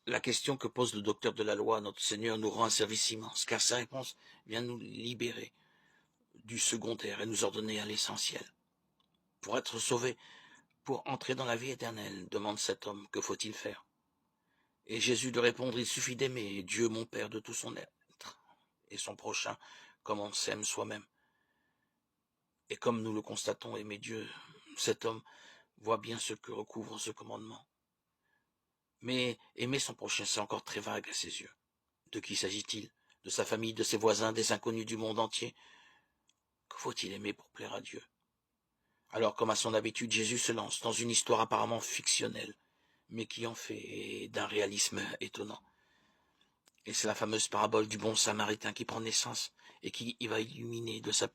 La question que pose le docteur de la loi, notre Seigneur, nous rend un service immense, car sa réponse vient nous libérer du secondaire et nous ordonner à l'essentiel. Pour être sauvé, pour entrer dans la vie éternelle, demande cet homme, que faut-il faire? Et Jésus de répondre, il suffit d'aimer Dieu mon Père de tout son être, et son prochain comme on s'aime soi-même. Et comme nous le constatons, aimer Dieu, cet homme voit bien ce que recouvre ce commandement. Mais aimer son prochain, c'est encore très vague à ses yeux. De qui s'agit-il? De sa famille, de ses voisins, des inconnus du monde entier? Que faut-il aimer pour plaire à Dieu? Alors, comme à son habitude, Jésus se lance dans une histoire apparemment fictionnelle, mais qui en fait d'un réalisme étonnant. Et c'est la fameuse parabole du bon samaritain qui prend naissance et qui va illuminer de sa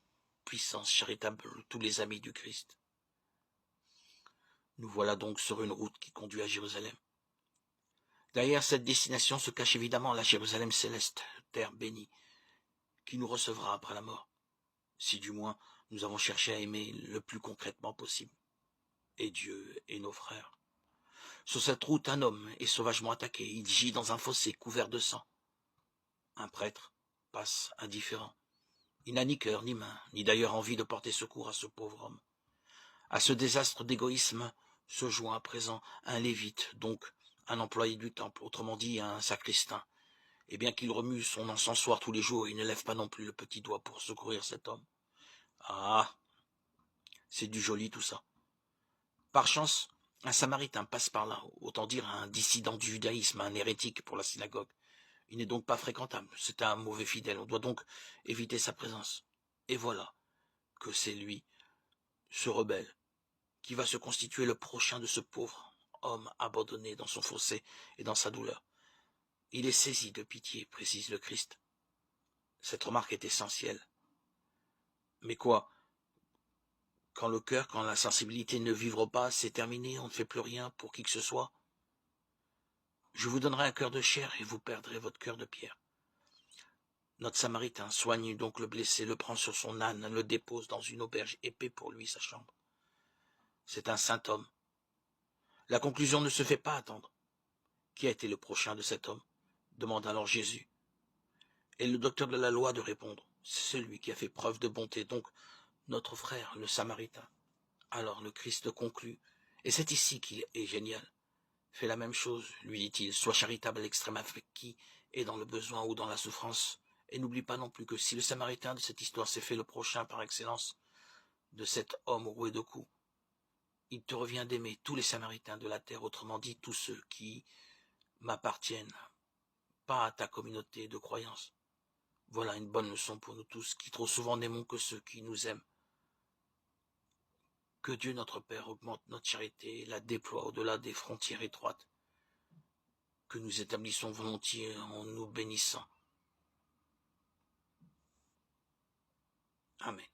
puissance charitable tous les amis du Christ. Nous voilà donc sur une route qui conduit à Jérusalem. Derrière cette destination se cache évidemment la Jérusalem céleste, terre bénie, qui nous recevra après la mort, si du moins nous avons cherché à aimer le plus concrètement possible, et Dieu et nos frères. Sur cette route, un homme est sauvagement attaqué, il gît dans un fossé couvert de sang. Un prêtre passe indifférent. Il n'a ni cœur, ni main, ni d'ailleurs envie de porter secours à ce pauvre homme. À ce désastre d'égoïsme se joint à présent un lévite, donc un employé du temple, autrement dit un sacristain. Et bien qu'il remue son encensoir tous les jours, il ne lève pas non plus le petit doigt pour secourir cet homme. Ah, c'est du joli tout ça. Par chance, un samaritain passe par là, autant dire un dissident du judaïsme, un hérétique pour la synagogue. Il n'est donc pas fréquentable, c'est un mauvais fidèle, on doit donc éviter sa présence. Et voilà que c'est lui, ce rebelle, qui va se constituer le prochain de ce pauvre homme abandonné dans son fossé et dans sa douleur. Il est saisi de pitié, précise le Christ. Cette remarque est essentielle. Mais quoi? Quand le cœur, quand la sensibilité ne vibre pas, c'est terminé, on ne fait plus rien pour qui que ce soit. Je vous donnerai un cœur de chair et vous perdrez votre cœur de pierre. Notre samaritain soigne donc le blessé, le prend sur son âne, le dépose dans une auberge et paie pour lui sa chambre. C'est un saint homme. La conclusion ne se fait pas attendre. Qui a été le prochain de cet homme? Demande alors Jésus. Et le docteur de la loi de répondre. C'est celui qui a fait preuve de bonté, donc notre frère, le samaritain. Alors le Christ conclut. Et c'est ici qu'il est génial. Fais la même chose, lui dit-il, sois charitable à l'extrême avec qui est dans le besoin ou dans la souffrance. Et n'oublie pas non plus que si le samaritain de cette histoire s'est fait le prochain par excellence de cet homme roué de coups, il te revient d'aimer tous les samaritains de la terre, autrement dit tous ceux qui m'appartiennent, pas à ta communauté de croyance. Voilà une bonne leçon pour nous tous, qui trop souvent n'aimons que ceux qui nous aiment. Que Dieu notre Père augmente notre charité et la déploie au-delà des frontières étroites que nous établissons volontiers en nous bénissant. Amen.